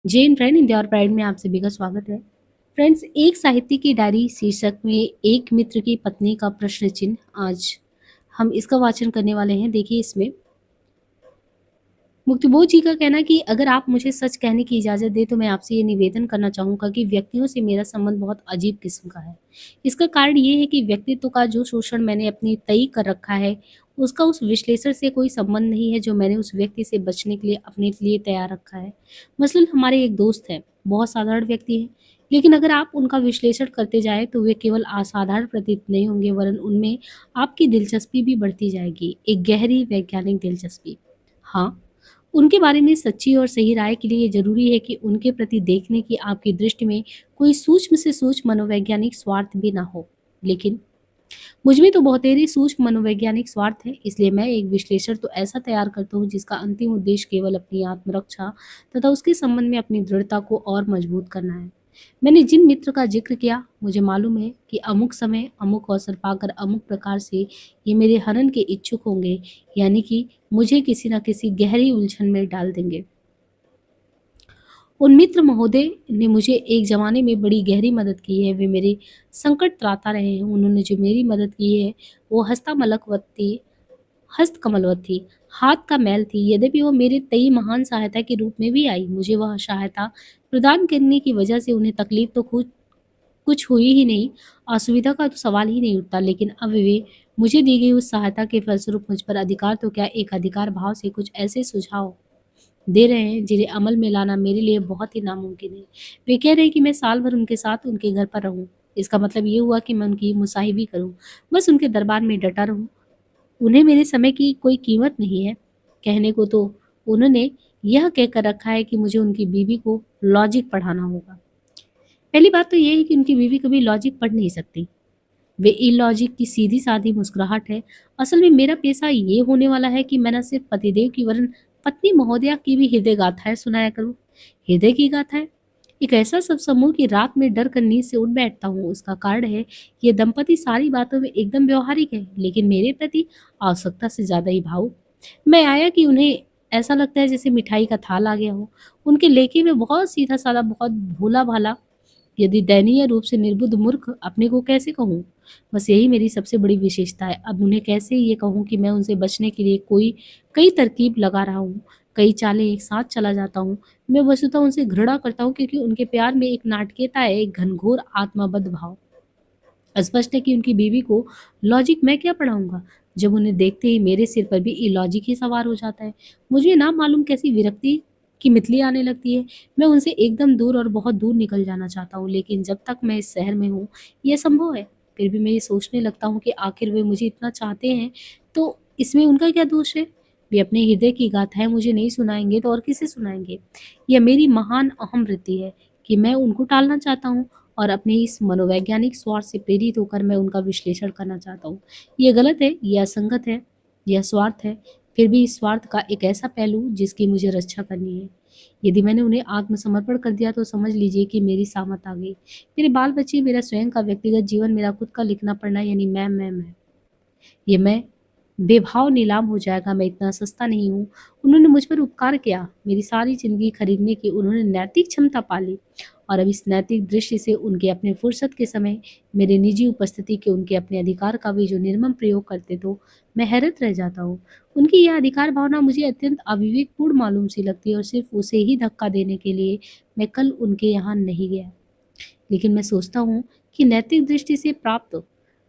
Jain friend India और pride में आप सभी का स्वागत है। फ्रेंड्स, एक साहित्य की डायरी शीर्षक में एक मित्र की पत्नी का प्रश्न चिन्ह। आज हम इसका वाचन करने वाले हैं। देखिए, इसमें मुक्तिबोध जी का कहना है कि अगर आप मुझे सच कहने की इजाज़त दें तो मैं आपसे ये निवेदन करना चाहूँगा कि व्यक्तियों से मेरा संबंध बहुत अजीब किस्म का है। इसका कारण ये है कि व्यक्तित्व का जो शोषण मैंने अपनी तय कर रखा है, उसका उस विश्लेषण से कोई संबंध नहीं है जो मैंने उस व्यक्ति से बचने के लिए अपने लिए तैयार रखा है। मसलन हमारे एक दोस्त हैं, बहुत साधारण व्यक्ति हैं, लेकिन अगर आप उनका विश्लेषण करते जाएँ तो वे केवल असाधारण प्रतीत नहीं होंगे, वरन उनमें आपकी दिलचस्पी भी बढ़ती जाएगी, एक गहरी वैज्ञानिक दिलचस्पी। हाँ, उनके बारे में सच्ची और सही राय के लिए ये ज़रूरी है कि उनके प्रति देखने की आपकी दृष्टि में कोई सूक्ष्म से सूक्ष्म मनोवैज्ञानिक स्वार्थ भी ना हो। लेकिन मुझ में तो बहुतेरे सूक्ष्म मनोवैज्ञानिक स्वार्थ है, इसलिए मैं एक विश्लेषण तो ऐसा तैयार करता हूँ जिसका अंतिम उद्देश्य केवल अपनी आत्मरक्षा तथा उसके संबंध में अपनी दृढ़ता को और मजबूत करना है। मैंने जिन मित्र का जिक्र किया, मुझे मालूम है कि अमुक समय अमुक अवसर पाकर अमुक प्रकार से ये मेरे हनन के इच्छुक होंगे, यानी कि मुझे किसी न किसी गहरी उलझन में डाल देंगे। उन मित्र महोदय ने मुझे एक ज़माने में बड़ी गहरी मदद की है, वे मेरे संकट त्राता रहे हैं। उन्होंने जो मेरी मदद की है, वो हस्तकमलवत थी, हाथ का मैल थी, यद्यपि वो मेरे तई महान सहायता के रूप में भी आई। मुझे वह सहायता प्रदान करने की वजह से उन्हें तकलीफ तो खुद कुछ हुई ही नहीं, असुविधा का तो सवाल ही नहीं उठता, लेकिन अब वे मुझे दी गई उस सहायता के फलस्वरूप मुझ पर अधिकार तो क्या, एक अधिकार भाव से कुछ ऐसे सुझाव दे रहे हैं जिन्हें अमल में लाना मेरे लिए बहुत ही नामुमकिन है। वे कह रहे हैं कि मैं साल भर उनके साथ उनके घर पर रहूं। इसका मतलब ये हुआ कि मैं उनकी मुसाहिबी करूं, बस उनके दरबार में डटा रहूं। उन्हें मेरे समय की कोई कीमत नहीं है। कहने को तो उन्होंने यह कहकर रखा है कि मुझे उनकी बीवी को लॉजिक पढ़ाना होगा। पहली बात तो ये है कि उनकी बीवी कभी लॉजिक पढ़ नहीं सकती। वे इलॉजिक की सीधी-सादी मुस्कुराहट है। असल में मेरा पेशा ये होने वाला है कि मैं न सिर्फ पतिदेव की वरन पत्नी महोदया की भी हृदय गाथाएँ सुनाया करूँ। हृदय की गाथाएँ? एक ऐसा सब समूह कि रात में डर कर नींद से उठ बैठता हूँ। उसका कारण है, ये दंपति सारी बातों में एकदम व्यावहारिक है, लेकिन मेरे प्रति आवश्यकता से ज़्यादा ही भावुक। मैं आया कि उन्हें ऐसा लगता है जैसे मिठाई का थाल आ गया हो। उनके लेके में बहुत सीधा-सादा, बहुत भोला-भाला, यदि दयनीय रूप से निर्बुद्ध मूर्ख अपने को कैसे कहूँ? बस यही मेरी सबसे बड़ी विशेषता है। अब उन्हें कैसे ये कहूँ कि मैं उनसे बचने के लिए कई तरकीब लगा रहा हूँ, कई चालें एक साथ चला जाता हूँ। मैं वस्तुतः उनसे घृणा करता हूँ क्योंकि उनके प्यार में एक नाटकीयता है, एक घनघोर आत्मबद्ध भाव। स्पष्ट है कि उनकी बीवी को लॉजिक मैं क्या पढ़ाऊँगा, जब उन्हें देखते ही मेरे सिर पर भी इलॉजिक ही सवार हो जाता है। मुझे ना मालूम कैसी विरक्ति की मितली आने लगती है। मैं उनसे एकदम दूर और बहुत दूर निकल जाना चाहता हूँ, लेकिन जब तक मैं इस शहर में हूँ, ये संभव है। फिर भी मैं ये सोचने लगता हूँ कि आखिर वे मुझे इतना चाहते हैं, तो इसमें उनका क्या दोष है? वे अपने हृदय की गाथाएँ मुझे नहीं सुनाएँगे तो और किसे सुनाएँगे? यह मेरी महान अहम वृत्ति है कि मैं उनको टालना चाहता हूँ, और अपने इस मनोवैज्ञानिक स्वार्थ से प्रेरित होकर मैं उनका विश्लेषण करना चाहता हूँ। ये गलत है, ये असंगत है, यह स्वार्थ है, फिर भी इस स्वार्थ का एक ऐसा पहलू जिसकी मुझे रक्षा करनी है। यदि मैंने उन्हें आत्मसमर्पण कर दिया तो समझ लीजिए कि मेरी सामत आ गई। मेरे बाल-बच्चे, मेरा स्वयं का व्यक्तिगत जीवन, मेरा खुद का लिखना-पढ़ना, यानी मैं। ये मैं बेभाव नीलाम हो जाएगा, मैं इतना सस्ता नहीं हूँ। उन्होंने मुझ पर उपकार किया, मेरी सारी ज़िंदगी खरीदने की उन्होंने नैतिक क्षमता पाली, और अब इस नैतिक दृष्टि से उनके अपने फुर्सत के समय मेरी निजी उपस्थिति के उनके अपने अधिकार का भी जो निर्मम प्रयोग करते तो मैं हैरत रह जाता हूँ। उनकी यह अधिकार भावना मुझे अत्यंत अविवेकपूर्ण मालूम सी लगती है, और सिर्फ़ उसे ही धक्का देने के लिए मैं कल उनके यहाँ नहीं गया। लेकिन मैं सोचता हूँ कि नैतिक दृष्टि से प्राप्त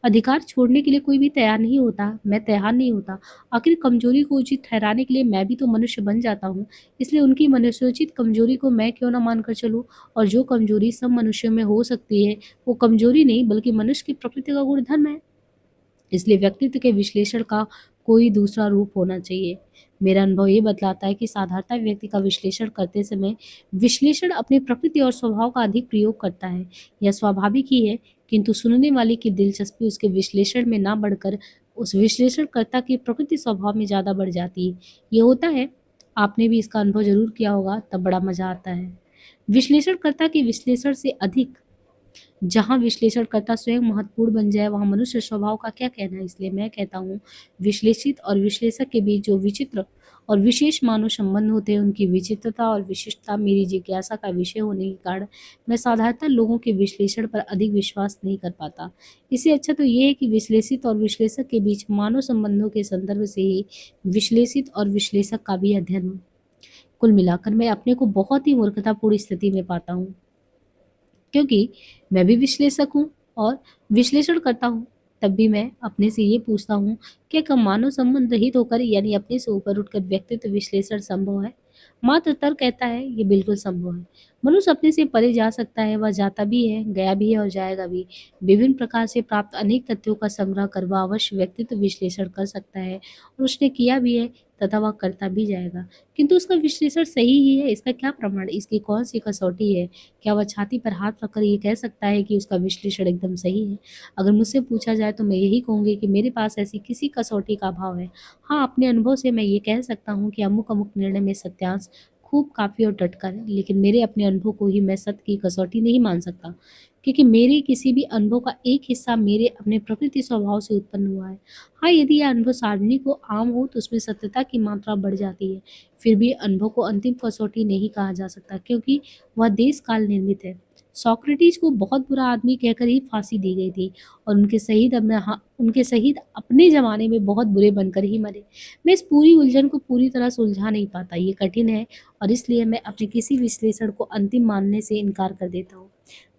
अधिकार छोड़ने के लिए कोई भी तैयार नहीं होता, मैं तैयार नहीं होता। आखिर कमजोरी को उचित ठहराने के लिए मैं भी तो मनुष्य बन जाता हूँ, इसलिए उनकी मनुष्योचित कमजोरी को मैं क्यों ना मानकर चलूँ। और जो कमजोरी सब मनुष्यों में हो सकती है, वो कमजोरी नहीं बल्कि मनुष्य की प्रकृति का गुणधर्म है। इसलिए व्यक्तित्व के विश्लेषण का कोई दूसरा रूप होना चाहिए। मेरा अनुभव ये बतलाता है कि साधारणतः व्यक्ति का विश्लेषण करते समय विश्लेषण अपनी प्रकृति और स्वभाव का अधिक प्रयोग करता है। यह स्वाभाविक ही है, किंतु सुनने वाले की दिलचस्पी उसके विश्लेषण में ना बढ़कर उस विश्लेषणकर्ता की प्रकृति स्वभाव में ज़्यादा बढ़ जाती है। ये होता है, आपने भी इसका अनुभव ज़रूर किया होगा, तब बड़ा मज़ा आता है। विश्लेषणकर्ता के विश्लेषण से अधिक, जहाँ विश्लेषणकर्ता स्वयं महत्वपूर्ण बन जाए, वहाँ मनुष्य स्वभाव का क्या कहना है। इसलिए मैं कहता हूँ, विश्लेषित और विश्लेषक के बीच जो विचित्र और विशेष मानव संबंध होते हैं, उनकी विचित्रता और विशिष्टता मेरी जिज्ञासा का विषय होने के कारण मैं साधारणतः लोगों के विश्लेषण पर अधिक विश्वास नहीं कर पाता। इससे अच्छा तो ये है कि विश्लेषित और विश्लेषक के बीच मानव संबंधों के संदर्भ से ही विश्लेषित और विश्लेषक का भी अध्ययन हो। कुल मिलाकर मैं अपने को बहुत ही मूर्खतापूर्ण स्थिति में पाता हूँ, क्योंकि मैं भी विश्लेषक हूँ और विश्लेषण करता हूँ। तब भी मैं अपने से ये पूछता हूँ, क्या कम मानव संबंध रहित होकर यानी अपने से ऊपर उठकर व्यक्तित्व विश्लेषण संभव है? मात्र तर्क कहता है ये बिल्कुल संभव है। मनुष्य अपने से परे जा सकता है, वह जाता भी है, गया भी है और जाएगा भी। विभिन्न प्रकार से प्राप्त अनेक तथ्यों का संग्रह कर वह अवश्य व्यक्तित्व विश्लेषण कर सकता है और उसने किया भी है तथा वह करता भी जाएगा। किंतु उसका विश्लेषण सही ही है, इसका क्या प्रमाण, इसकी कौन सी कसौटी है? क्या वह छाती पर हाथ रखकर ये कह सकता है कि उसका विश्लेषण एकदम सही है? अगर मुझसे पूछा जाए तो मैं यही कहूँगी कि मेरे पास ऐसी किसी कसौटी का अभाव है। हाँ, अपने अनुभव से मैं ये कह सकता हूँ कि अमुक-अमुक निर्णय में सत्यांश खूब, काफ़ी और टटकर है, लेकिन मेरे अपने अनुभव को ही मैं सत्य की कसौटी नहीं मान सकता, क्योंकि मेरे किसी भी अनुभव का एक हिस्सा मेरे अपने प्रकृति स्वभाव से उत्पन्न हुआ है। हाँ, यदि यह अनुभव सार्वजनिक हो, आम हो, तो उसमें सत्यता की मात्रा बढ़ जाती है। फिर भी अनुभव को अंतिम कसौटी नहीं कहा जा सकता, क्योंकि वह देश काल निर्मित है। सोक्रेटिस को बहुत बुरा आदमी कहकर ही फांसी दी गई थी और उनके शहीद अपने ज़माने में बहुत बुरे बनकर ही मरे। मैं इस पूरी उलझन को पूरी तरह सुलझा नहीं पाता, ये कठिन है और इसलिए मैं अपने किसी विश्लेषण को अंतिम मानने से इनकार कर देता हूँ।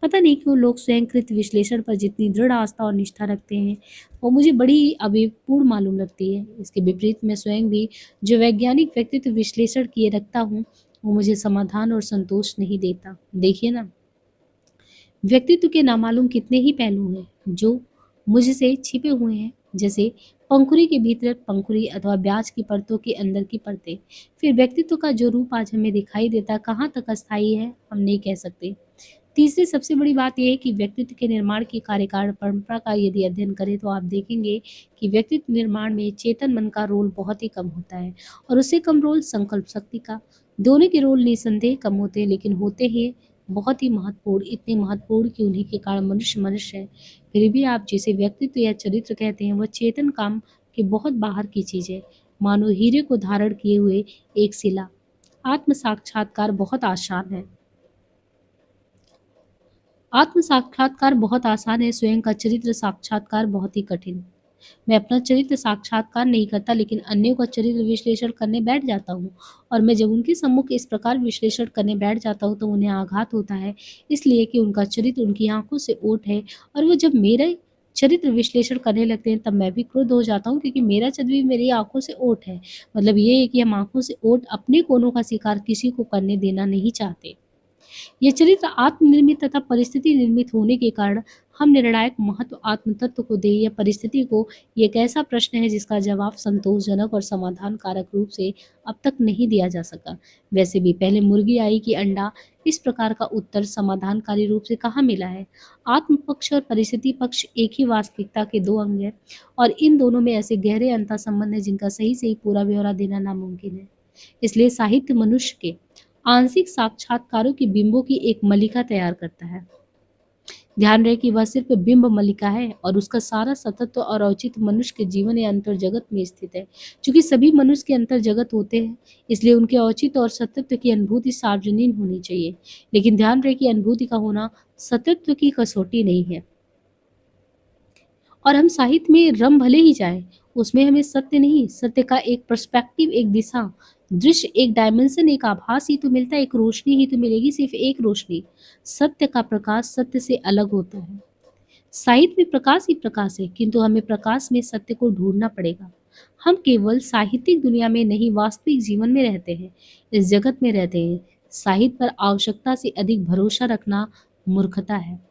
पता नहीं क्यों लोग स्वयंकृत विश्लेषण पर जितनी दृढ़ आस्था और निष्ठा रखते हैं, वो मुझे बड़ी अभूतपूर्व मालूम लगती है। इसके विपरीत मैं स्वयं भी जो वैज्ञानिक व्यक्तित्व विश्लेषण किए रखता हूँ, वो मुझे समाधान और संतोष नहीं देता। देखिए ना, व्यक्तित्व के नामालूम कितने ही पहलू हैं जो मुझसे छिपे हुए हैं, जैसे पंखुड़ी के भीतर पंखुड़ी अथवा ब्याज की परतों के अंदर की परतें। फिर व्यक्तित्व का जो रूप आज हमें दिखाई देता कहाँ तक अस्थायी है, हम नहीं कह सकते। तीसरी सबसे बड़ी बात यह है कि व्यक्तित्व के निर्माण की कार्यकाल परंपरा का यदि अध्ययन करें तो आप देखेंगे कि व्यक्तित्व निर्माण में चेतन मन का रोल बहुत ही कम होता है और उससे कम रोल संकल्प शक्ति का। दोनों के रोल निसंदेह कम होते हैं, लेकिन होते हैं बहुत ही महत्वपूर्ण, इतने महत्वपूर्ण कि उन्हीं के कारण मनुष्य मनुष्य है। फिर भी आप जिसे व्यक्तित्व या चरित्र कहते हैं वह चेतन काम के बहुत बाहर की चीज है, मानो हीरे को धारण किए हुए एक शिला। आत्म साक्षात्कार बहुत आसान है। आत्म साक्षात्कार बहुत आसान है, स्वयं का चरित्र साक्षात्कार बहुत ही कठिन। मैं अपना चरित्र साक्षात्कार नहीं करता, लेकिन अन्यों का चरित्र विश्लेषण करने बैठ जाता हूँ और मैं जब उनके सम्मुख इस प्रकार विश्लेषण करने बैठ जाता हूँ तो उन्हें आघात होता है, इसलिए कि उनका चरित्र उनकी आंखों से ओट है और वो जब मेरे चरित्र विश्लेषण करने लगते हैं तब मैं भी क्रुद्ध हो जाता हूँ, क्योंकि मेरा चरित्र भी मेरी आंखों से ओट है। मतलब ये है कि हम आंखों से ओट अपने कोनों का शिकार किसी को करने देना नहीं चाहते। ये चरित्र आत्मनिर्मित तथा परिस्थिति निर्मित होने के कारण हम निर्णायक महत्व आत्म तत्व को दें या परिस्थिति को, ये एक ऐसा प्रश्न है जिसका जवाब संतोषजनक और समाधान कारक रूप से अब तक नहीं दिया जा सका। वैसे भी पहले मुर्गी आई कि अंडा, इस प्रकार का उत्तर समाधानकारी रूप से कहाँ मिला है? आत्म पक्ष और परिस्थिति पक्ष एक ही वास्तविकता के दो अंग हैं और इन दोनों में ऐसे गहरे अंतर संबंध है जिनका सही सही पूरा ब्यौरा देना नामुमकिन है। इसलिए साहित्य मनुष्य के आंशिक साक्षात्कारों की बिंबों की एक मलिका तैयार करता है। ध्यान रहे कि वह सिर्फ बिंब मलिका है और उसका सारा सतत्व और औचित्य मनुष्य के जीवन या अंतर जगत में स्थित है। चूंकि सभी मनुष्य के अंतर जगत होते हैं, इसलिए उनके औचित्य और सतत्व की अनुभूति सार्वजनीन होनी चाहिए। लेकिन ध्यान रहे कि अनुभूति का होना सतत्व की कसौटी नहीं है और हम साहित्य में रम भले ही जाएं, उसमें हमें सत्य नहीं, सत्य का एक पर्सपेक्टिव, एक दिशा, दृश्य, एक डायमेंशन, एक आभास ही तो मिलता है, एक रोशनी ही तो मिलेगी, सिर्फ एक रोशनी। सत्य का प्रकाश सत्य से अलग होता है। साहित्य में प्रकाश ही प्रकाश है, किंतु हमें प्रकाश में सत्य को ढूंढना पड़ेगा। हम केवल साहित्यिक दुनिया में नहीं, वास्तविक जीवन में रहते हैं, इस जगत में रहते हैं। साहित्य पर आवश्यकता से अधिक भरोसा रखना मूर्खता है।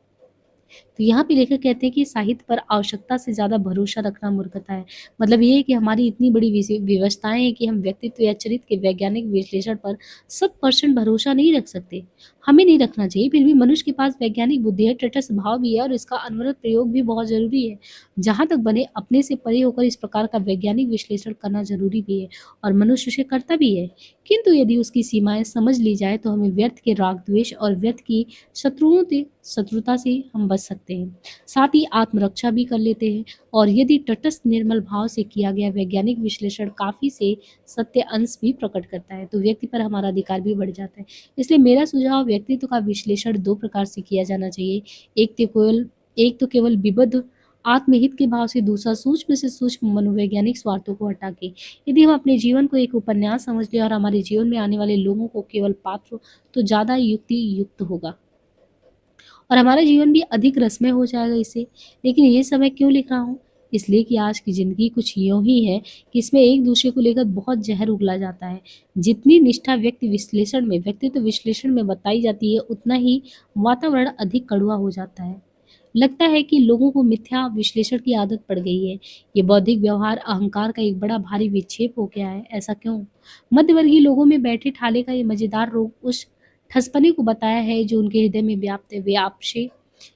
तो यहाँ पे लेखक कहते हैं कि साहित्य पर आवश्यकता से ज़्यादा भरोसा रखना मूर्खता है। मतलब ये है कि हमारी इतनी बड़ी विवशताएँ हैं कि हम व्यक्तित्व या चरित्र के वैज्ञानिक विश्लेषण पर 100% भरोसा नहीं रख सकते। हमें नहीं रखना चाहिए, फिर भी मनुष्य के पास वैज्ञानिक बुद्धि है, तटस्थ भाव भी है और इसका अनवरत प्रयोग भी बहुत ज़रूरी है। जहाँ तक बने अपने से परे होकर इस प्रकार का वैज्ञानिक विश्लेषण करना ज़रूरी भी है और मनुष्य उसे करता भी है। किंतु यदि उसकी सीमाएँ समझ ली जाए तो हमें व्यर्थ के राग द्वेष और व्यर्थ की शत्रुता से हम बच सकते हैं। सकते हैं, साथ ही आत्मरक्षा भी कर लेते हैं। और यदि तटस्थ निर्मल भाव से किया गया वैज्ञानिक विश्लेषण काफ़ी से सत्य अंश भी प्रकट करता है, तो व्यक्ति पर हमारा अधिकार भी बढ़ जाता है। इसलिए मेरा सुझाव, व्यक्तित्व का विश्लेषण 2 प्रकार से किया जाना चाहिए। एक तो केवल विबद्ध आत्महित के भाव से, दूसरा सूक्ष्म से सूक्ष्म मनोवैज्ञानिक स्वार्थों को हटा के। यदि हम अपने जीवन को एक उपन्यास समझ लें और हमारे जीवन में आने वाले लोगों को केवल पात्र, तो ज़्यादा युक्ति युक्त होगा और हमारा जीवन भी अधिक रसमय हो जाएगा इससे। लेकिन ये सब मैं क्यों लिख रहा हूँ? इसलिए कि आज की ज़िंदगी कुछ यूँ ही है कि इसमें एक-दूसरे को लेकर बहुत ज़हर उगला जाता है। जितनी निष्ठा व्यक्तित्व विश्लेषण में बताई जाती है, उतना ही वातावरण अधिक कड़वा हो जाता है। लगता है कि लोगों को मिथ्या विश्लेषण की आदत पड़ गई है। ये बौद्धिक व्यवहार अहंकार का एक बड़ा भारी विक्षेप हो गया है। ऐसा क्यों? मध्यवर्गीय लोगों में बैठे ठाले का ये मजेदार रोग उस ठसपने को बताया है जो उनके हृदय में व्याप्त है। वे आपसे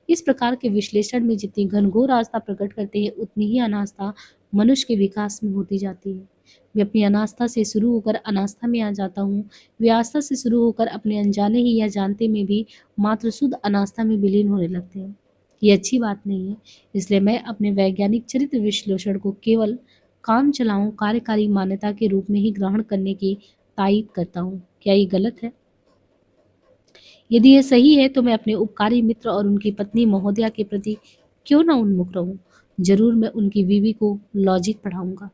इस प्रकार के विश्लेषण में जितनी घनघोर आस्था प्रकट करते हैं, उतनी ही अनास्था मनुष्य के विकास में होती जाती है। मैं अपनी अनास्था से शुरू होकर अनास्था में आ जाता हूँ। वे आस्था से शुरू होकर अपने अनजाने ही या जानते में भी मात्र शुद्ध अनास्था में विलीन होने लगते हैं। ये अच्छी बात नहीं है। इसलिए मैं अपने वैज्ञानिक चरित्र विश्लेषण को केवल काम चलाऊं कार्यकारी मान्यता के रूप में ही ग्रहण करने की तायद करता हूँ। क्या ये गलत है? यदि यह सही है, तो मैं अपने उपकारी मित्र और उनकी पत्नी महोदया के प्रति क्यों ना उन्मुख रहूं। जरूर मैं उनकी बीवी को लॉजिक पढ़ाऊंगा,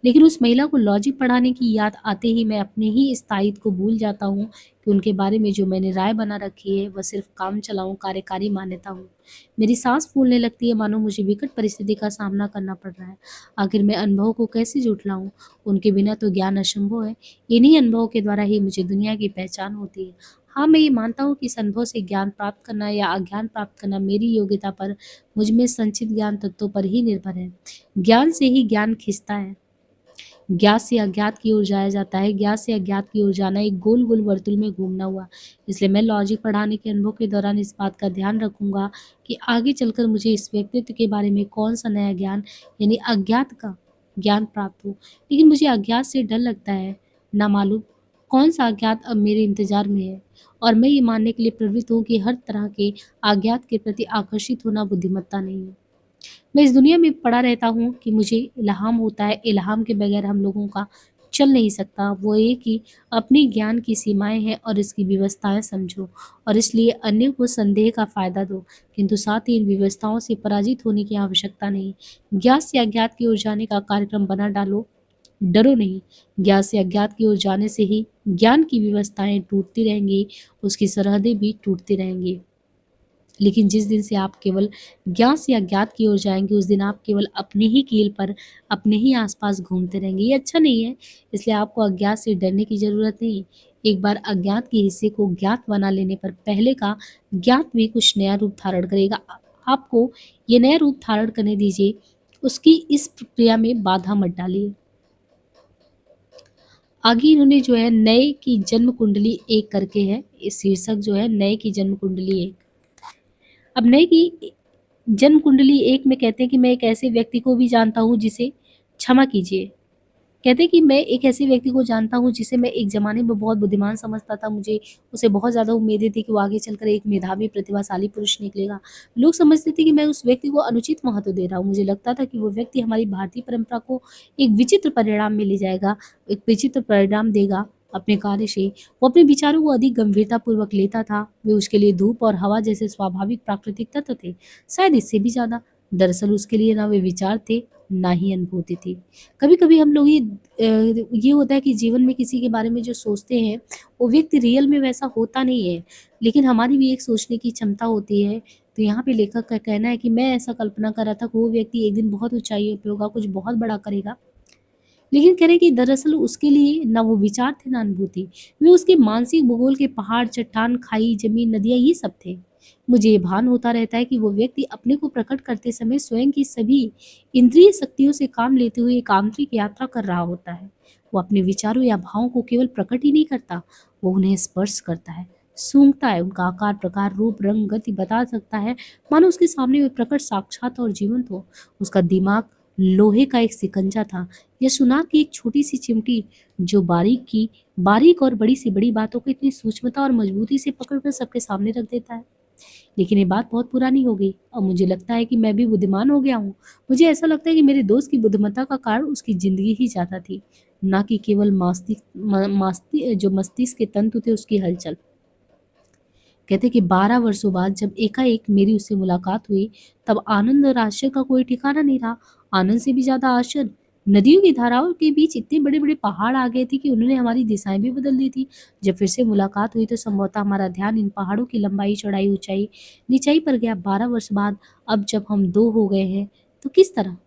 लेकिन उस महिला को लॉजिक पढ़ाने की याद आते ही मैं अपने ही इस तायद को भूल जाता हूँ कि उनके बारे में जो मैंने राय बना रखी है, वह सिर्फ काम चलाऊं कार्यकारी मान्यता हूँ। मेरी सांस फूलने लगती है, मानो मुझे विकट परिस्थिति का सामना करना पड़ रहा है। आखिर मैं अनुभव को कैसे जुटलाऊं? उनके बिना तो ज्ञान असंभव है। इन्हीं अनुभवों के द्वारा ही मुझे दुनिया की पहचान होती है। हाँ, मैं ये मानता हूँ कि इस अनुभव से ज्ञान प्राप्त करना या अज्ञान प्राप्त करना मेरी योग्यता पर, मुझ में संचित ज्ञान तत्वों पर ही निर्भर है। ज्ञान से ही ज्ञान खिंचता है। ज्ञात से अज्ञात की ओर जाया जाता है, ज्ञात से अज्ञात की ओर जाना एक गोल गोल वर्तुल में घूमना हुआ। इसलिए मैं लॉजिक पढ़ाने के अनुभव के दौरान इस बात का ध्यान रखूंगा कि आगे चलकर मुझे इस व्यक्तित्व के बारे में कौन सा नया ज्ञान, यानी अज्ञात का ज्ञान प्राप्त हो। लेकिन मुझे अज्ञात से डर लगता है। ना मालूम कौन सा अज्ञात अब मेरे इंतजार में है, और मैं ये मानने के लिए प्रवृत्त हूँ कि हर तरह के अज्ञात के प्रति आकर्षित होना बुद्धिमत्ता नहीं है। मैं इस दुनिया में पड़ा रहता हूँ कि मुझे इल्हाम होता है। इल्हाम के बगैर हम लोगों का चल नहीं सकता। वो ये कि अपनी ज्ञान की सीमाएं हैं और इसकी व्यवस्थाएं समझो, और इसलिए अन्य को संदेह का फायदा दो, किंतु साथ ही इन व्यवस्थाओं से पराजित होने की आवश्यकता नहीं। ज्ञात से अज्ञात की ओर जाने का कार्यक्रम बना डालो, डरो नहीं। ज्ञात से अज्ञात की ओर जाने से ही ज्ञान की व्यवस्थाएं टूटती रहेंगी, उसकी सरहदें भी टूटती रहेंगी। लेकिन जिस दिन से आप केवल ज्ञात से अज्ञात की ओर जाएँगे, उस दिन आप केवल अपनी ही कील पर, अपने ही आस-पास घूमते रहेंगे। ये अच्छा नहीं है, इसलिए आपको अज्ञात से डरने की ज़रूरत नहीं है। एक बार अज्ञात के हिस्से को ज्ञात बना लेने पर पहले का ज्ञात भी कुछ नया रूप धारण करेगा। आपको ये नया रूप धारण करने दीजिए, उसकी इस प्रक्रिया में बाधा मत डालिए। आगे इन्होंने जो है नए की जन्म कुंडली 1 करके है, इस शीर्षक जो है नए की जन्म कुंडली 1। अब नए की जन्म कुंडली 1 में कहते हैं कि मैं एक ऐसे व्यक्ति को भी जानता हूँ जिसे, क्षमा कीजिए, कहते हैं कि मैं एक ऐसे व्यक्ति को जानता हूँ जिसे मैं एक ज़माने में बहुत बुद्धिमान समझता था। मुझे उससे बहुत ज़्यादा उम्मीदें थी कि वो आगे चलकर एक मेधावी प्रतिभाशाली पुरुष निकलेगा। लोग समझते थे कि मैं उस व्यक्ति को अनुचित महत्व दे रहा हूँ। मुझे लगता था कि वो व्यक्ति हमारी भारतीय परंपरा को एक विचित्र परिणाम में ले जाएगा, एक विचित्र परिणाम देगा अपने कार्य से। वो अपने विचारों को अधिक गंभीरतापूर्वक लेता था। वे उसके लिए धूप और हवा जैसे स्वाभाविक प्राकृतिक तत्व थे, शायद इससे भी ज़्यादा। दरअसल उसके लिए ना वे विचार थे, ना ही अनुभूति थी। कभी-कभी हम लोग ये होता है कि जीवन में किसी के बारे में जो सोचते हैं, वो व्यक्ति रियल में वैसा होता नहीं है, लेकिन हमारी भी एक सोचने की क्षमता होती है। तो यहाँ पे लेखक का कहना है कि मैं ऐसा कल्पना कर रहा था कि वो व्यक्ति एक दिन बहुत ऊँचाइयों पे होगा, कुछ बहुत बड़ा करेगा। लेकिन कह रहे कि दरअसल उसके लिए ना वो विचार थे, ना अनुभूति। वे उसके मानसिक भूगोल के पहाड़, चट्टान, खाई, ज़मीन, नदियाँ ये सब थे। मुझे ये भान होता रहता है कि वो व्यक्ति अपने को प्रकट करते समय स्वयं की सभी इंद्रिय शक्तियों से काम लेते हुए एक आंतरिक यात्रा कर रहा होता है। वो अपने विचारों या भावों को केवल प्रकट ही नहीं करता, वो उन्हें स्पर्श करता है, सूंघता है, उनका आकार, प्रकार, रूप, रंग, गति बता सकता है, मानो उसके सामने वे प्रकट साक्षात और जीवंत हो। उसका दिमाग लोहे का एक सिकंजा था, या सुनार की एक छोटी सी चिमटी, जो बारीक और बड़ी से बड़ी बातों को इतनी सूक्ष्मता और मजबूती से पकड़कर सबके सामने रख देता है। लेकिन ये बात बहुत पुरानी हो गई और मुझे लगता है कि मैं भी बुद्धिमान हो गया हूँ। मुझे ऐसा लगता है कि मेरे दोस्त की बुद्धिमत्ता का कारण उसकी ज़िंदगी ही ज़्यादा थी, ना कि केवल जो मस्तिष्क के तंतु थे उसकी हलचल। कहते कि 12 वर्षों बाद जब एकाएक मेरी उससे मुलाकात हुई, तब आनंद और आश्चर्य का कोई ठिकाना नहीं रहा। आनंद से भी ज़्यादा आश्चर्य, नदियों की धाराओं के बीच इतने बड़े-बड़े पहाड़ आ गए थे कि उन्होंने हमारी दिशाएँ भी बदल दी थी। जब फिर से मुलाकात हुई तो संभवतः हमारा ध्यान इन पहाड़ों की लंबाई, चौड़ाई, ऊँचाई, निचाई पर गया। 12 वर्ष बाद अब जब हम 2 हो गए हैं, तो किस तरह?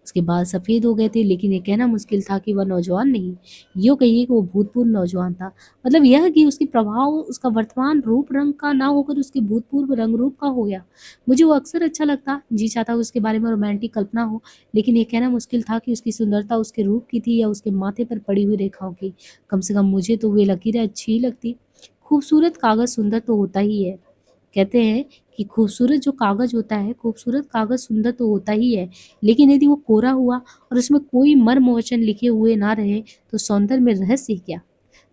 उसके बाल सफ़ेद हो गए थे, लेकिन ये कहना मुश्किल था कि वह नौजवान नहीं, यूँ कहिए कि वो भूतपूर्व नौजवान था। मतलब यह कि उसकी प्रभाव उसका वर्तमान रूप-रंग का ना होकर उसके भूतपूर्व रंग-रूप का हो गया। मुझे वो अक्सर अच्छा लगता, जी चाहता उसके बारे में रोमांटिक कल्पना हो, लेकिन ये कहना मुश्किल था कि उसकी सुंदरता उसके रूप की थी या उसके माथे पर पड़ी हुई रेखाओं की। कम से कम मुझे तो वे लकीरें अच्छी ही लगती। खूबसूरत कागज़ सुंदर तो होता ही है। कहते हैं कि खूबसूरत कागज़ सुंदर तो होता ही है, लेकिन यदि वो कोरा हुआ और उसमें कोई मर्म वचन लिखे हुए ना रहे, तो सौंदर्य में रहस्य क्या?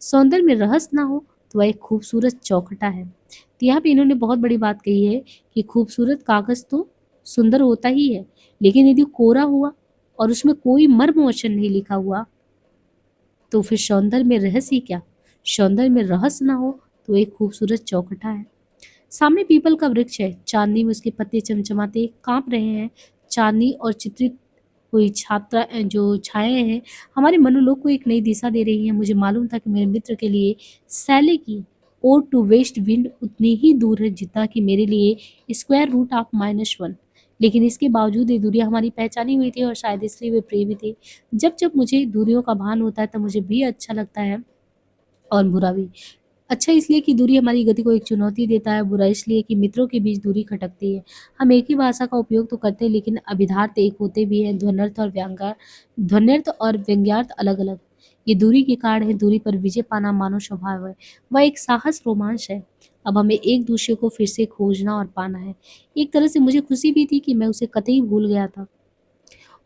सौंदर्य में रहस्य ना हो, तो वह एक खूबसूरत चौखटा है। तो यहाँ पे इन्होंने बहुत बड़ी बात कही है कि खूबसूरत कागज़ तो सुंदर होता ही है, लेकिन यदि कोरा हुआ और उसमें कोई मर्म वचन नहीं लिखा हुआ, तो फिर सौंदर्य में रहस्य क्या? सौंदर्य में रहस्य ना हो, तो एक खूबसूरत चौखटा है। सामने पीपल का वृक्ष है, चांदनी में उसके पत्ते चमचमाते कांप रहे हैं। चांदनी और चित्रित हुई जो छायाएं हैं, हमारे मनोलोक को एक नई दिशा दे रही हैं। मुझे मालूम था कि मेरे मित्र के लिए सैले की ओड टू वेस्ट विंड उतनी ही दूर है जितना कि मेरे लिए स्क्वायर रूट ऑफ -1। लेकिन इसके बावजूद ये दूरियां हमारी पहचानी हुई थी और शायद इसलिए वे प्रिय भी थी। जब जब मुझे दूरियों का भान होता है तब मुझे भी अच्छा लगता है और बुरा भी। अच्छा इसलिए कि दूरी हमारी गति को एक चुनौती देता है, बुरा इसलिए कि मित्रों के बीच दूरी खटकती है। हम एक ही भाषा का उपयोग तो करते हैं, लेकिन अभिधार्थ एक होते भी हैं, ध्वन्यर्थ और व्यंग्यार्थ अलग-अलग। ये दूरी के कारण है, दूरी पर विजय पाना मानव स्वभाव है। वह एक साहस रोमांच है। अब हमें एक दूसरे को फिर से खोजना और पाना है। एक तरह से मुझे खुशी भी थी कि मैं उसे कतई भूल गया था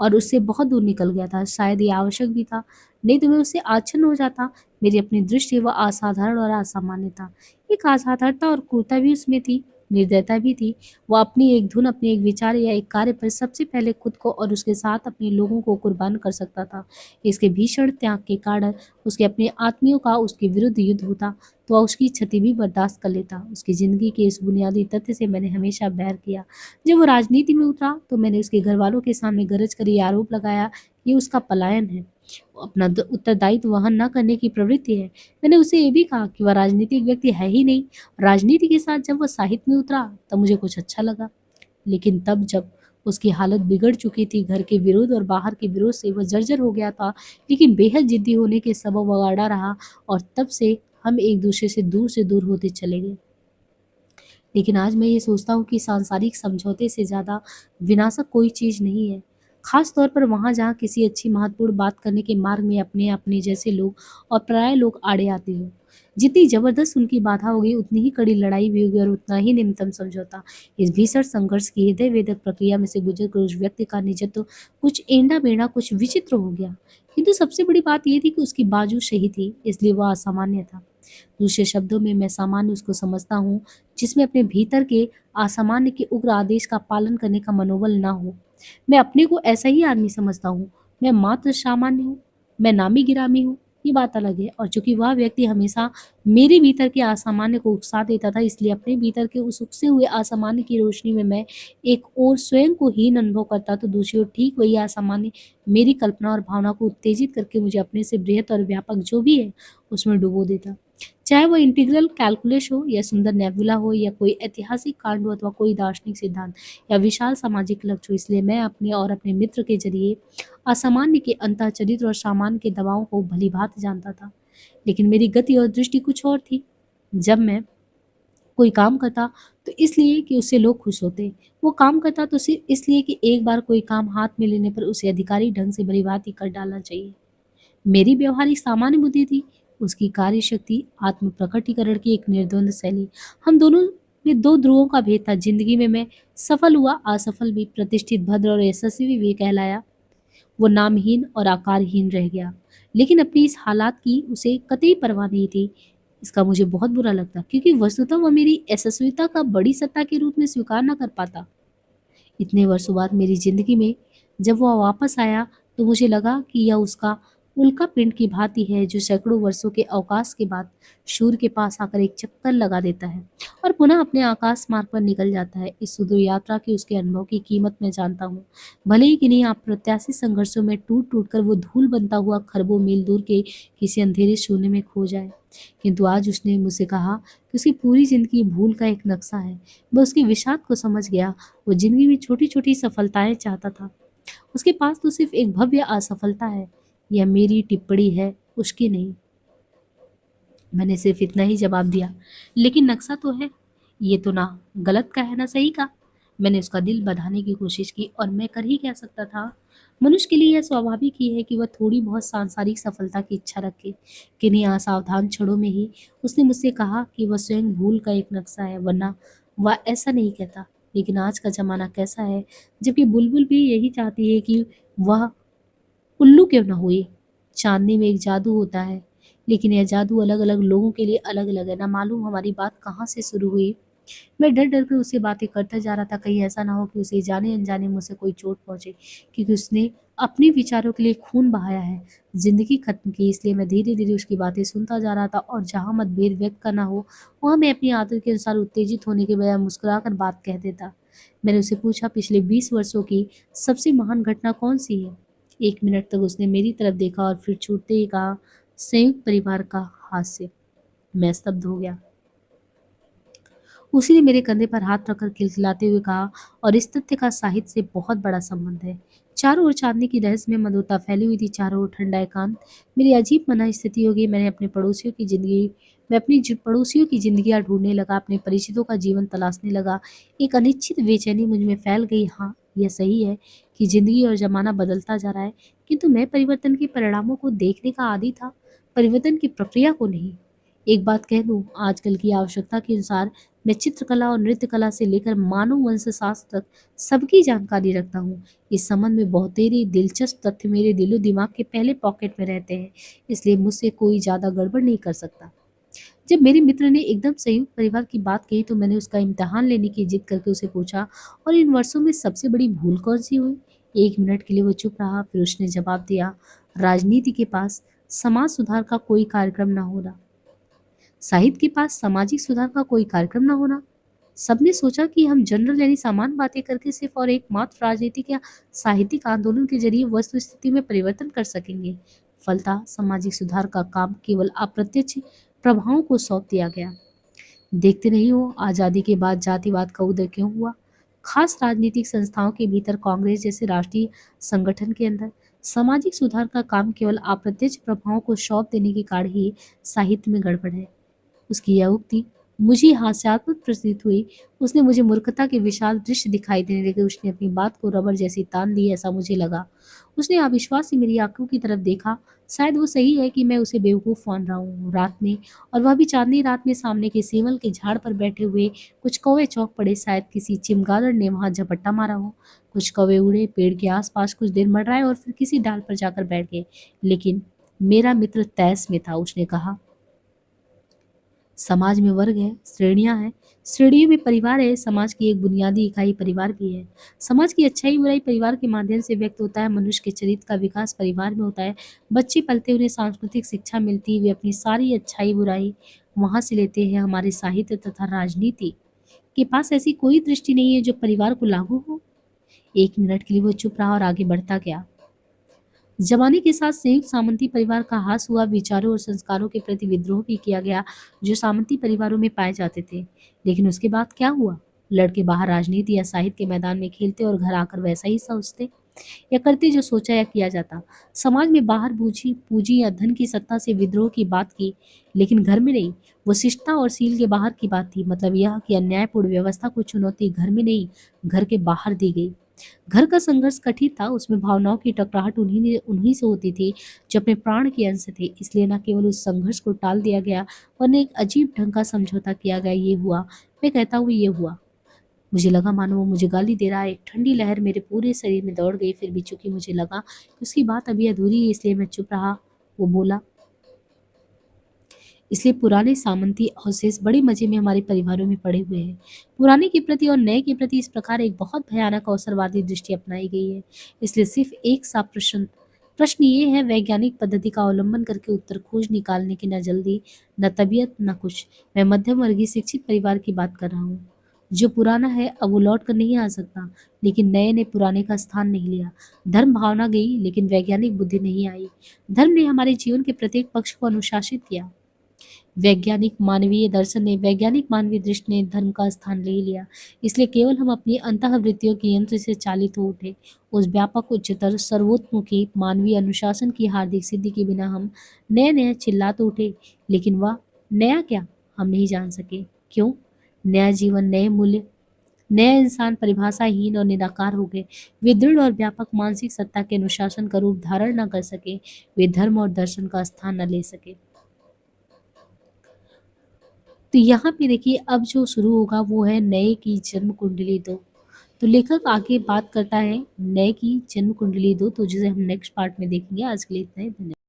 और उससे बहुत दूर निकल गया था। शायद ये आवश्यक भी था, नहीं तो मैं उससे आच्छन्न हो जाता। मेरी अपनी दृष्टि वह असाधारण और असामान्य था। एक असाधारणता और क्रूरता भी उसमें थी, निर्दयता भी थी। वह अपनी एक धुन, अपने एक विचार या एक कार्य पर सबसे पहले खुद को और उसके साथ अपने लोगों को कुर्बान कर सकता था। इसके भीषण त्याग के कारण उसके अपने आत्मियों का उसके विरुद्ध युद्ध होता, तो वह उसकी क्षति भी बर्दाश्त कर लेता। उसकी ज़िंदगी के इस बुनियादी तथ्य से मैंने हमेशा बैर किया। जब वो राजनीति में उतरा तो मैंने उसके घरवालों के सामने गरज कर ये आरोप लगाया, ये उसका पलायन है। वो अपना उत्तरदायित्व वहन न करने की प्रवृत्ति है। मैंने उसे ये भी कहा कि वह राजनीतिक व्यक्ति है ही नहीं। राजनीति के साथ जब वह साहित्य में उतरा तब मुझे कुछ अच्छा लगा। लेकिन तब जब उसकी हालत बिगड़ चुकी थी, घर के विरोध और बाहर के विरोध से वह जर्जर हो गया था, लेकिन बेहद जिद्दी होने के सबब वह अड़ा रहा और तब से हम एक दूसरे से दूर होते चले गए। लेकिन आज मैं ये सोचता हूँ कि सांसारिक समझौते से ज़्यादा विनाशक कोई चीज़ नहीं है। ख़ास तौर पर वहाँ जहाँ किसी अच्छी महत्वपूर्ण बात करने के मार्ग में अपने जैसे लोग और पराये लोग आड़े आते हों। जितनी ज़बरदस्त उनकी बाधा होगी, उतनी ही कड़ी लड़ाई भी होगी और उतना ही निम्नतम समझौता। इस भीषण संघर्ष की हृदय वेदक प्रक्रिया में से गुजर कर उस व्यक्ति का निजत्व कुछ एंढ़ा-मेढ़ा, कुछ विचित्र हो गया। किंतु सबसे बड़ी बात ये थी कि उसकी बाजू सही थी, इसलिए वह असामान्य था। दूसरे शब्दों में मैं सामान्य उसको समझता हूँ जिसमें अपने भीतर के असामान्य के उग्र आदेश का पालन करने का मनोबल ना हो। मैं अपने को ऐसा ही आदमी समझता हूँ। मैं मात्र सामान्य हूँ, मैं नामी-गिरामी हूँ, ये बात अलग है। और चूँकि वह व्यक्ति हमेशा मेरे भीतर के असामान्य को उकसा देता था, इसलिए अपने भीतर के उस उकसे हुए असामान्य की रोशनी में मैं एक ओर स्वयं को हीन अनुभव करता, तो दूसरी ओर ठीक वही असामान्य मेरी कल्पना और भावना को उत्तेजित करके मुझे अपने से बृहत और व्यापक जो भी है, उसमें डुबो देता। चाहे वो इंटीग्रल कैलकुलस हो या सुंदर नेबुला हो या कोई ऐतिहासिक कांड हो अथवा कोई दार्शनिक सिद्धांत या विशाल सामाजिक लक्ष्य हो। इसलिए मैं अपने और अपने मित्र के जरिए असामान्य के अंतःचरित्र और सामान्य के दबाव को भलीभांति जानता था। लेकिन मेरी गति और दृष्टि कुछ और थी। जब मैं कोई काम करता तो इसलिए कि उससे लोग खुश होते। वो काम करता तो सिर्फ इसलिए कि एक बार कोई काम हाथ में लेने पर उसे अधिकारी ढंग से भलीभांति कर डालना चाहिए। मेरी व्यवहारिक सामान्य बुद्धि थी, उसकी कार्यशक्ति आत्म प्रकटीकरण की एक निर्द्वंद शैली। हम दोनों में दो ध्रुवों का भेद था। जिंदगी में मैं सफल हुआ, असफल भी, प्रतिष्ठित, भद्र और यशस्वी भी कहलाया। वो नामहीन और आकारहीन रह गया। लेकिन अपनी इस हालात की उसे कतई परवाह नहीं थी। इसका मुझे बहुत बुरा लगता क्योंकि वस्तुतः वह मेरी यशस्विता का बड़ी सत्ता के रूप में स्वीकार ना कर पाता। इतने वर्षों बाद मेरी जिंदगी में जब वह वापस आया तो मुझे लगा कि यह उसका उल्का पिंड की भांति है जो सैकड़ों वर्षों के अवकाश के बाद सूर्य के पास आकर एक चक्कर लगा देता है और पुनः अपने आकाश मार्ग पर निकल जाता है। इस सुदूर यात्रा की उसके अनुभव की कीमत मैं जानता हूँ। भले ही किन्हीं अप्रत्याशित संघर्षों में टूट टूट कर वो धूल बनता हुआ खरबों मील दूर के किसी अंधेरे शून्य में खो जाए, किंतु आज उसने मुझसे कहा कि उसकी पूरी जिंदगी भूल का एक नक्शा है। मैं उसकी विषाद को समझ गया। वो जिंदगी में छोटी छोटी सफलताएं चाहता था, उसके पास तो सिर्फ एक भव्य असफलता है। यह मेरी टिप्पणी है, उसकी नहीं। मैंने सिर्फ इतना ही जवाब दिया, लेकिन नक्शा तो है। ये तो ना गलत का है ना सही का। मैंने उसका दिल बधाने की कोशिश की और मैं कर ही क्या सकता था। मनुष्य के लिए यह स्वाभाविक ही है कि वह थोड़ी बहुत सांसारिक सफलता की इच्छा रखे। किन्हीं असावधान क्षणों में ही उसने मुझसे कहा कि वह स्वयं भूल का एक नक्शा है, वरना वह ऐसा नहीं कहता। लेकिन आज का जमाना कैसा है, जबकि बुलबुल भी यही चाहती है कि वह उल्लू क्यों ना हुई। चांदनी में एक जादू होता है, लेकिन यह जादू अलग अलग लोगों के लिए अलग अलग है। ना मालूम हमारी बात कहाँ से शुरू हुई। मैं डर डर कर उससे बातें करता जा रहा था, कहीं ऐसा ना हो कि उसे जाने अनजाने मुझसे कोई चोट पहुंचे, क्योंकि उसने अपने विचारों के लिए खून बहाया है, जिंदगी खत्म की। इसलिए मैं धीरे धीरे उसकी बातें सुनता जा रहा था और जहां मतभेद व्यक्त करना हो वहां मैं अपनी आदत के अनुसार उत्तेजित होने के बजाय मुस्कुराकर बात कह देता। मैंने उसे पूछा, पिछले 20 वर्षों की सबसे महान घटना कौन सी है। 1 मिनट तक उसने मेरी तरफ देखा और फिर छूटते ही कहा, संयुक्त परिवार का हास्य। मैं स्तब्ध हो गया। उसी ने मेरे कंधे पर हाथ रखकर खिलखिलाते हुए कहा, और इस तथ्य का साहित्य से बहुत बड़ा संबंध है। चारों ओर चांदनी की रहस्यमय मधुरता फैली हुई थी, चारों ओर ठंडा एकांत। मेरी अजीब मना स्थिति हो गई। मैं अपनी पड़ोसियों की जिंदगियां ढूंढने लगा, अपने परिचितों का जीवन तलाशने लगा। एक अनिश्चित बेचैनी मुझ में फैल गई। हाँ, यह सही है कि जिंदगी और जमाना बदलता जा रहा है, किंतु मैं परिवर्तन के परिणामों को देखने का आदी था, परिवर्तन की प्रक्रिया को नहीं। एक बात कह दूं, आजकल की आवश्यकता के अनुसार मैं चित्रकला और नृत्य कला से लेकर मानव वंश शास्त्र तक सबकी जानकारी रखता हूँ। इस संबंध में बहुतेरे दिलचस्प तथ्य मेरे दिलो दिमाग के पहले पॉकेट में रहते हैं, इसलिए मुझसे कोई ज्यादा गड़बड़ नहीं कर सकता। जब मेरे मित्र ने एकदम संयुक्त परिवार की बात कही तो मैंने उसका इम्तिहान लेने की जिद करके उसे पूछा, और इन वर्षों में सबसे बड़ी भूल कौन सी हुई। 1 मिनट के लिए वो चुप रहा, फिर उसने जवाब दिया, राजनीति के पास समाज सुधार का कोई कार्यक्रम न होना। साहित्य के पास सामाजिक सुधार का कोई कार्यक्रम न होना। सबने सोचा कि हम जनरल यानी सामान्य बातें करके सिर्फ और एकमात्र राजनीतिक या साहित्यिक आंदोलन के जरिए वस्तु स्थिति में परिवर्तन कर सकेंगे। फलतः सामाजिक सुधार का काम केवल अप्रत्यक्ष प्रभावों को सौंप दिया गया। देखते नहीं हो आजादी के बाद जातिवाद का उदय क्यों हुआ। खास राजनीतिक संस्थाओं के भीतर, कांग्रेस जैसे राष्ट्रीय संगठन के अंदर सामाजिक सुधार का काम केवल अप्रत्यक्ष प्रभावों को सौंप देने के कारण ही साहित्य में गड़बड़ है। उसकी यह उक्ति मुझे हास्यास्पद प्रतीत हुई। उसने मुझे मूर्खता के विशाल दृश्य दिखाई देने लगे। उसने अपनी बात को रबर जैसी तान दी, ऐसा मुझे लगा। उसने अविश्वास से मेरी आंखों की तरफ देखा। शायद वो सही है कि मैं उसे बेवकूफ मान रहा हूँ। रात में, और वह भी चांदनी रात में, सामने के सेमल के झाड़ पर बैठे हुए कुछ कौवे चौंक पड़े। शायद किसी चमगादड़ ने वहां झपट्टा मारा हो। कुछ कौवे उड़े, पेड़ के आसपास कुछ देर मंडराए और फिर किसी डाल पर जाकर बैठ गए। लेकिन मेरा मित्र तैस में था। उसने कहा, समाज में वर्ग है, श्रेणियां हैं, श्रेणियों में परिवार है। समाज की एक बुनियादी इकाई परिवार भी है। समाज की अच्छाई बुराई परिवार के माध्यम से व्यक्त होता है। मनुष्य के चरित्र का विकास परिवार में होता है। बच्चे पलते उन्हें सांस्कृतिक शिक्षा मिलती है, वे अपनी सारी अच्छाई बुराई वहां से लेते हैं। हमारे साहित्य तथा राजनीति के पास ऐसी कोई दृष्टि नहीं है जो परिवार को लागू हो। 1 मिनट के लिए वो चुप रहा और आगे बढ़ता गया। जमाने के साथ संयुक्त सामंती परिवार का ह्रास हुआ, विचारों और संस्कारों के प्रति विद्रोह भी किया गया जो सामंती परिवारों में पाए जाते थे। लेकिन उसके बाद क्या हुआ। लड़के बाहर राजनीति या साहित्य के मैदान में खेलते और घर आकर वैसा ही सोचते या करते जो सोचा या किया जाता। समाज में बाहर बूझी पूंजी या धन की सत्ता से विद्रोह की बात की, लेकिन घर में नहीं। वो शिष्टता और सील के बाहर की बात थी। मतलब यह कि अन्यायपूर्ण व्यवस्था को चुनौती घर में नहीं, घर के बाहर दी गई। घर का संघर्ष कठिन था। उसमें भावनाओं की टकराहट उन्हीं से होती थी जो अपने प्राण के अंश थे। इसलिए न केवल उस संघर्ष को टाल दिया गया, वरन एक अजीब ढंग का समझौता किया गया। ये हुआ, मैं कहता हूँ ये हुआ। मुझे लगा मानो वो मुझे गाली दे रहा है। एक ठंडी लहर मेरे पूरे शरीर में दौड़ गई। फिर भी चूंकि मुझे लगा कि उसकी बात अभी अधूरी है, इसलिए मैं चुप रहा। वो बोला, इसलिए पुराने सामंती अवशेष बड़े मजे में हमारे परिवारों में पड़े हुए हैं। पुराने के प्रति और नए के प्रति इस प्रकार एक बहुत भयानक अवसरवादी दृष्टि अपनाई गई है। इसलिए सिर्फ एक सा प्रश्न प्रश्न ये है, वैज्ञानिक पद्धति का अवलंबन करके उत्तर खोज निकालने की न जल्दी, न तबीयत, न कुछ। मैं मध्यम वर्गीय शिक्षित परिवार की बात कर रहा हूँ। जो पुराना है अब वो लौट कर नहीं आ सकता, लेकिन नए ने पुराने का स्थान नहीं लिया। धर्म भावना गई, लेकिन वैज्ञानिक बुद्धि नहीं आई। धर्म ने हमारे जीवन के प्रत्येक पक्ष को अनुशासित किया। वैज्ञानिक मानवीय दृष्टि ने धर्म का स्थान ले लिया। इसलिए केवल हम अपनी अंतःवृत्तियों के यंत्र से चालित हो उठे। उस व्यापक, उच्चतर, सर्वोत्मुखी मानवीय अनुशासन की हार्दिक सिद्धि के बिना हम नए नए चिल्ला तो उठे, लेकिन वह नया क्या हम नहीं जान सके। क्यों? नया जीवन, नए मूल्य, नया इंसान परिभाषाहीन और निराकार हो गए। वे दृढ़ और व्यापक मानसिक सत्ता के अनुशासन का रूप धारण न कर सके। वे धर्म और दर्शन का स्थान न ले सके। तो यहाँ पे देखिए, अब जो शुरू होगा वो है नए की जन्म कुंडली दो। तो लेखक आगे बात करता है नए की जन्म कुंडली दो, तो जिसे हम नेक्स्ट पार्ट में देखेंगे। आज के लिए इतना ही। धन्यवाद।